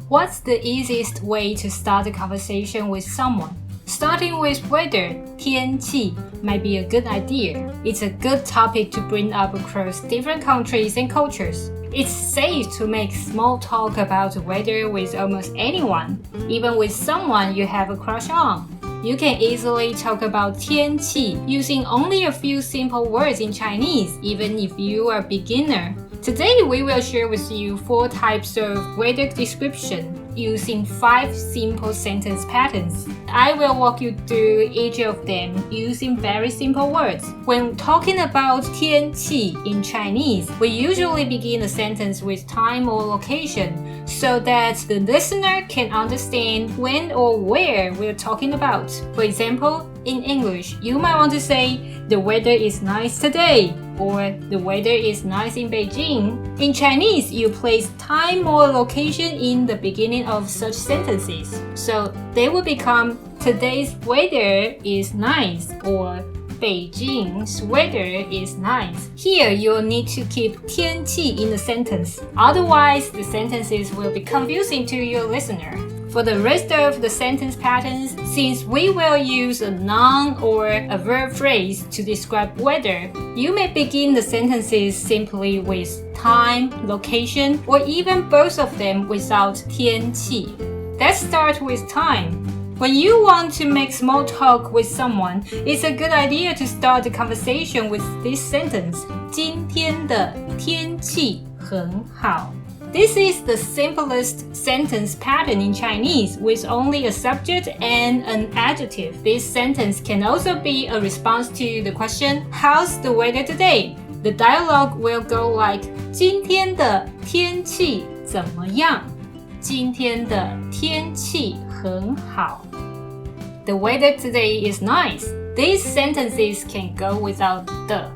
What's the easiest way to start a conversation with someone? Starting with weather, 天气, might be a good idea. It's a good topic to bring up across different countries and cultures. It's safe to make small talk about the weather with almost anyone, even with someone you have a crush on. You can easily talk about 天气 using only a few simple words in Chinese, even if you are a beginner. Today, we will share with you 4 types of weather description using 5 simple sentence patterns. I will walk you through each of them using very simple words. When talking about 天气 in Chinese, we usually begin a sentence with time or location so that the listener can understand when or where we're talking about. For example, in English, you might want to say, the weather is nice today, or the weather is nice in Beijing. In Chinese, you place time or location in the beginning of such sentences. So they will become, today's weather is nice, or Beijing's weather is nice. Here, you'll need to keep 天气 in the sentence. Otherwise, the sentences will be confusing to your listener. For the rest of the sentence patterns, since we will use a noun or a verb phrase to describe weather, you may begin the sentences simply with time, location, or even both of them without 天气. Let's start with time. When you want to make small talk with someone, it's a good idea to start the conversation with this sentence. 今天的天气很好. This is the simplest sentence pattern in Chinese with only a subject and an adjective. This sentence can also be a response to the question, how's the weather today? The dialogue will go like, 今天的天气怎么样? 今天的天气很好. The weather today is nice. These sentences can go without the,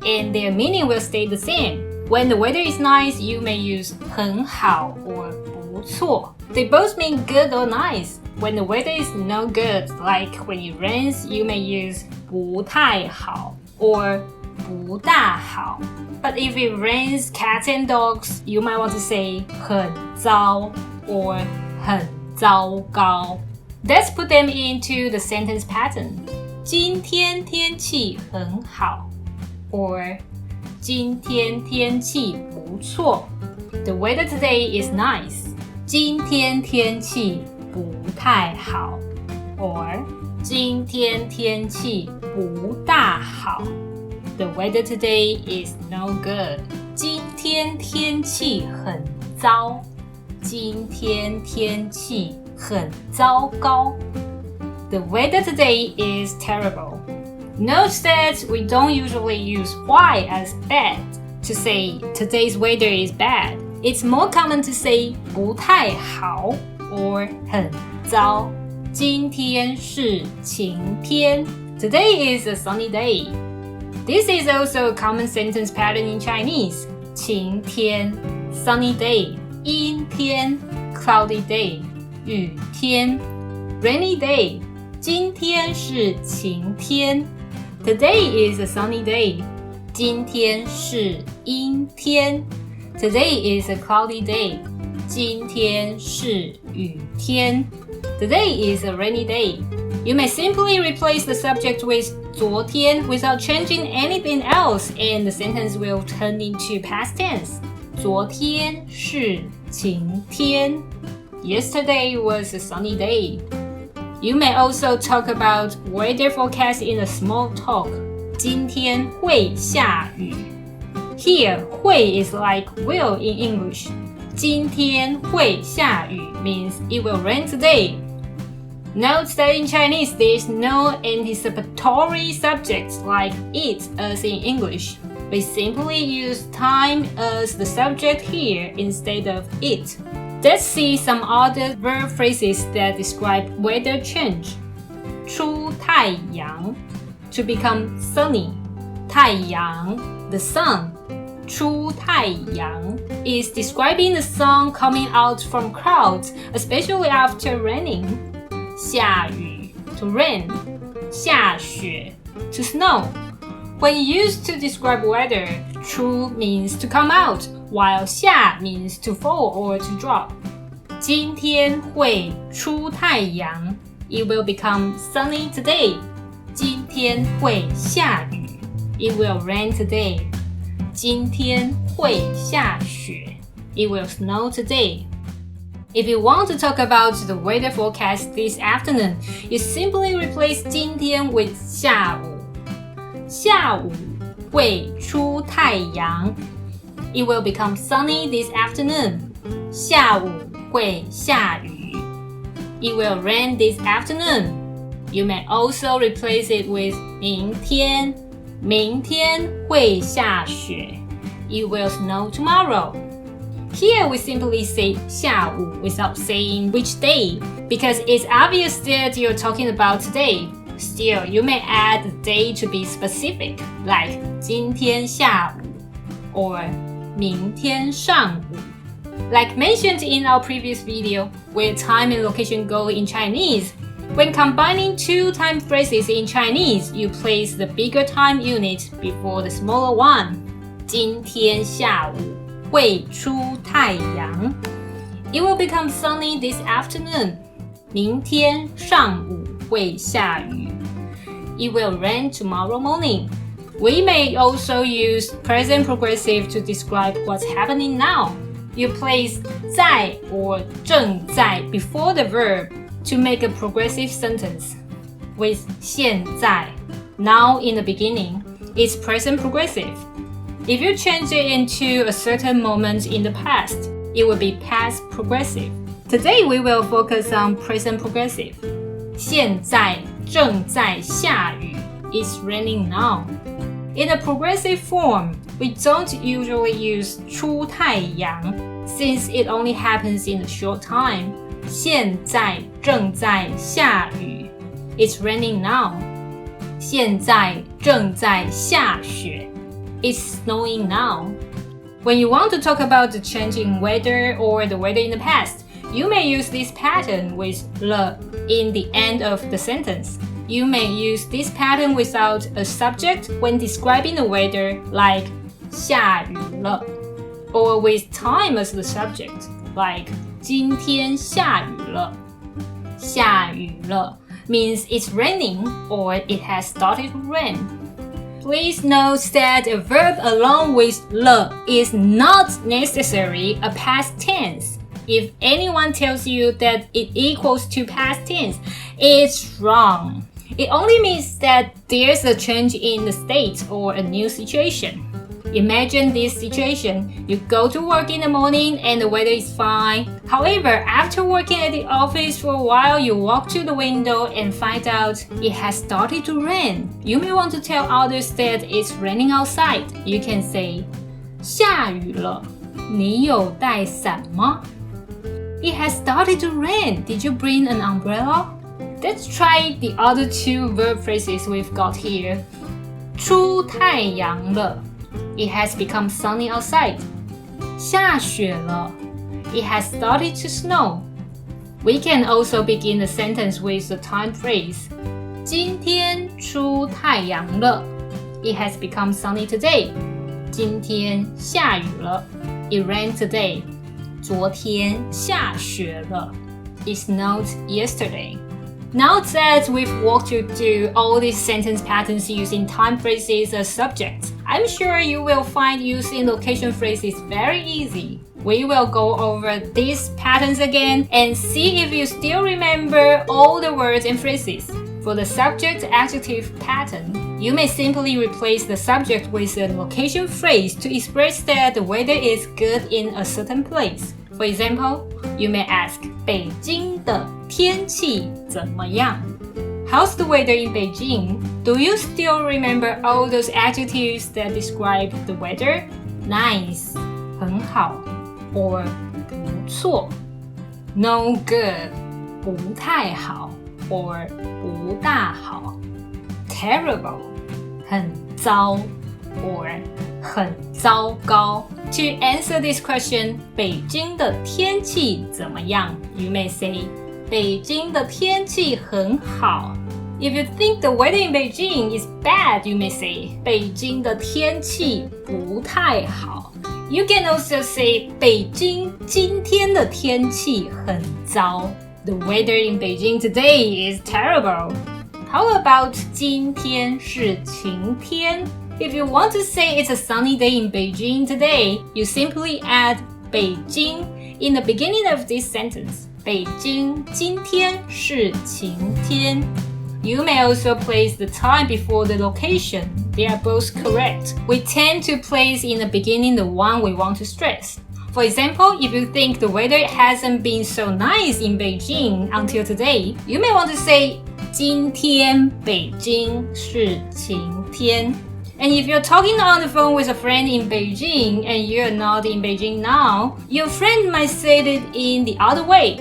and their meaning will stay the same.When the weather is nice, you may use 很好 or 不错. They both mean good or nice. When the weather is no good, like when it rains, you may use 不太好 or 不大好. But if it rains cats and dogs, you might want to say 很糟 or 很糟糕. Let's put them into the sentence pattern. 今天天气很好 or今天天气不错 The weather today is nice. 今天天气不太好 or 今天天气不大好 The weather today is no good. 今天天气很糟 今天天气很糟糕 The weather today is terrible.Note that we don't usually use Y as bad to say today's weather is bad. It's more common to say 不太好 or 很糟. 今天是晴天 Today is a sunny day. This is also a common sentence pattern in Chinese. 晴天 sunny day. 阴天 cloudy day. 雨天 rainy day. 今天是晴天Today is a sunny day. 今天是阴天 Today is a cloudy day. 今天是雨天 Today is a rainy day. You may simply replace the subject with 昨天 without changing anything else, and the sentence will turn into past tense. 昨天是晴天 Yesterday was a sunny day.You may also talk about weather forecast in a small talk. 今天会下雨 Here, 会 is like will in English. 今天会下雨 means it will rain today. Note that in Chinese there is no anticipatory subject like it as in English. We simply use time as the subject here instead of it.Let's see some other verb phrases that describe weather change. 出太阳 to become sunny. 太阳 the sun. 出太阳 is describing the sun coming out from clouds, especially after raining. 下雨 to rain. 下雪 to snow. When used to describe weather, 出 means to come out, while 下 means to fall or to drop. 今天会出太阳 It will become sunny today. 今天会下雨 It will rain today. 今天会下雪 It will snow today. If you want to talk about the weather forecast this afternoon, you simply replace 今天 with 下午。下午会出太阳 It will become sunny this afternoon. 下午会下雨 It will rain this afternoon. You may also replace it with 明天。明天会下雪 It will snow tomorrow. Here we simply say 下午 without saying which day, because it's obvious that you're talking about today. Still, you may add the day to be specific, like 今天下午 or 明天上午。Like mentioned in our previous video, where time and location go in Chinese, when combining two time phrases in Chinese, you place the bigger time unit before the smaller one. 今天下午会出太阳 It will become sunny this afternoon. 明天上午会下雨 It will rain tomorrow morning. We may also use present progressive to describe what's happening now. You place 在 or 正在 before the verb to make a progressive sentence. With 现在 now in the beginning, it's present progressive. If you change it into a certain moment in the past, it will be past progressive. Today we will focus on present progressive. 现在正在下雨 It's raining now. In a progressive form, we don't usually use 出太阳 since it only happens in a short time. 现在正在下雨 It's raining now. 现在正在下雪It's snowing now. When you want to talk about the changing weather or the weather in the past, you may use this pattern with 了 in the end of the sentence. You may use this pattern without a subject when describing the weather, like 下雨了, or with time as the subject, like 今天下雨了。下雨了 means it's raining or it has started to rain. Please note that a verb along with 了 is not necessarily a past tense. If anyone tells you that it equals to past tense, it's wrong. It only means that there's a change in the state or a new situation. Imagine this situation. You go to work in the morning and the weather is fine. However, after working at the office for a while, you walk to the window and find out it has started to rain. You may want to tell others that it's raining outside. You can say, 下雨了，你有带伞吗? It has started to rain. Did you bring an umbrella? Let's try the other two verb phrases we've got here. 出太阳了 It has become sunny outside. 下雪了 It has started to snow. We can also begin the sentence with the time phrase. 今天出太阳了 It has become sunny today. 今天下雨了 It rained today. 昨天下雪了 It snowed yesterday. Now that we've walked you through all these sentence patterns using time phrases as subjects, I'm sure you will find using location phrases very easy. We will go over these patterns again and see if you still remember all the words and phrases. For the subject-adjective pattern, you may simply replace the subject with a location phrase to express that the weather is good in a certain place. For example, you may ask, 北京的天气怎么样? How's the weather in Beijing? Do you still remember all those adjectives that describe the weather? Nice, 很好 or 不错 No good, 不太好 or 不大好 Terrible, 很糟 or 很糟糕 To answer this question, 北京的天气怎么样? You may say, 北京的天气很好 If you think the weather in Beijing is bad, you may say, 北京的天气不太好 You can also say 北京今天的天气很糟。The weather in Beijing today is terrible. How about 今天是晴天 If you want to say it's a sunny day in Beijing today, you simply add 北京 in the beginning of this sentence. 北京今天是晴天。You may also place the time before the location. They are both correct. We tend to place in the beginning the one we want to stress. For example, if you think the weather hasn't been so nice in Beijing until today, you may want to say 今天北京是晴天。And if you're talking on the phone with a friend in Beijing and you're not in Beijing now, your friend might say it in the other way.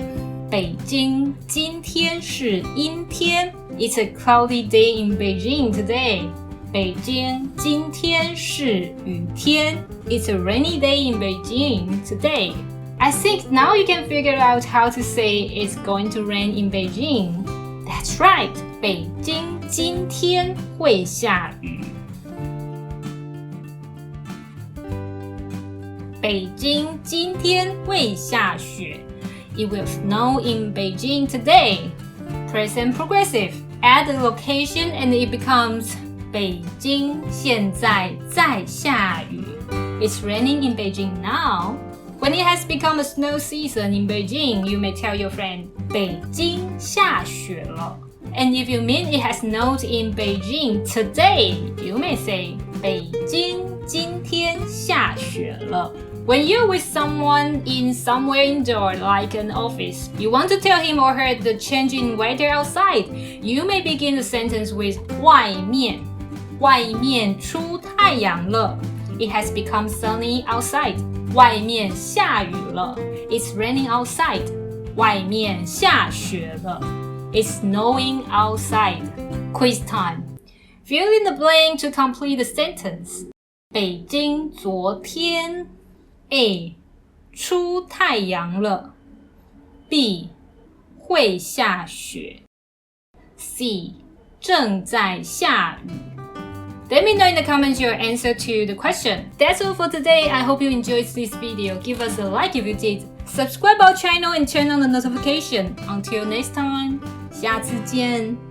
北京今天是阴天。It's a cloudy day in Beijing today. 北京今天是雨天。It's a rainy day in Beijing today. I think now you can figure out how to say it's going to rain in Beijing. That's right. 北京今天会下雨。北京今天会下雪。It will snow in Beijing today. Present progressive. Add the location and it becomes 北京现在在下雨。It's raining in Beijing now. When it has become a snow season in Beijing, you may tell your friend 北京下雪了。And if you mean it has snowed in Beijing today, you may say 北京今天下雪了。When you're with someone in somewhere indoor like an office, you want to tell him or her the change in weather outside. You may begin the sentence with 外面，外面出太阳了。It has become sunny outside. 外面下雨了。It's raining outside. 外面下雪了。It's snowing outside. Quiz time. Fill in the blank to complete the sentence. 北京昨天 A. 出太阳了 B. 会下雪 C. 正在下雨 Let me know in the comments your answer to the question. That's all for today. I hope you enjoyed this video. Give us a like if you did. Subscribe our channel and turn on the notification. Until next time, 下次见。